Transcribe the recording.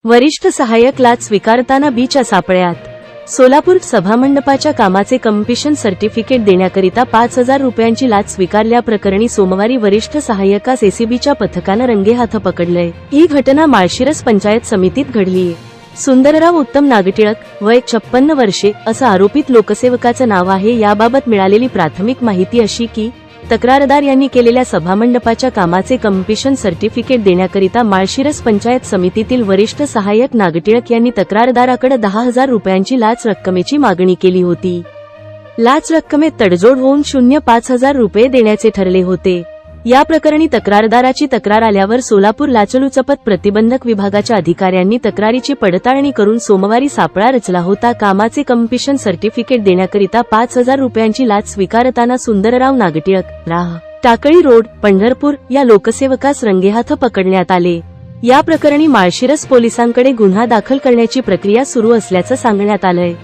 वरिष्ठ सहाय्यक लाच स्वीकारताना बीच्या सापळ्यात। सोलापूर सभामंडपाच्या कामाचे कमिशन सर्टिफिकेट देण्याकरिता 5,000 रुपयांची लाच स्वीकारल्याप्रकरणी सोमवारी वरिष्ठ सहाय्यकास एसीबीच्या पथकानं रंगेहाथ पकडलंय। ही घटना माळशिरस पंचायत समितीत घडलीय। सुंदरराव उत्तम नागटिळक वय 56 वर्षे असं आरोपित लोकसेवकाचं नाव आहे। याबाबत मिळालेली प्राथमिक माहिती अशी की तक्रारदार यांनी केलेल्या सभामंडपाच्या कामाचे कमिशन सर्टिफिकेट देण्याकरिता माळशिरस पंचायत समितीतील वरिष्ठ सहाय्यक नागटिळक यांनी तक्रारदाराकडे 10,000 रुपयांची लाच रक्कमेची मागणी केली होती। लाच रक्कमेत तडजोड होऊन 5,000 रुपये देण्याचे ठरले होते। या प्रकरणी तक्रारदाराची तक्रार आल्यावर सोलापूर लाचलुचपत प्रतिबंधक विभागाच्या अधिकाऱ्यांनी तक्रारीची पडताळणी करून सोमवारी सापळा रचला होता। कामाचे कमिशन सर्टिफिकेट देण्याकरिता 5,000 रुपयांची लाच स्वीकारताना सुंदरराव नागटिळक राह टाकळी रोड पंढरपूर या लोकसेवकास रंगेहाथ पकडण्यात आले। या प्रकरणी माळशिरस पोलिसांकडे गुन्हा दाखल करण्याची प्रक्रिया सुरू असल्याचं सांगण्यात आलंय।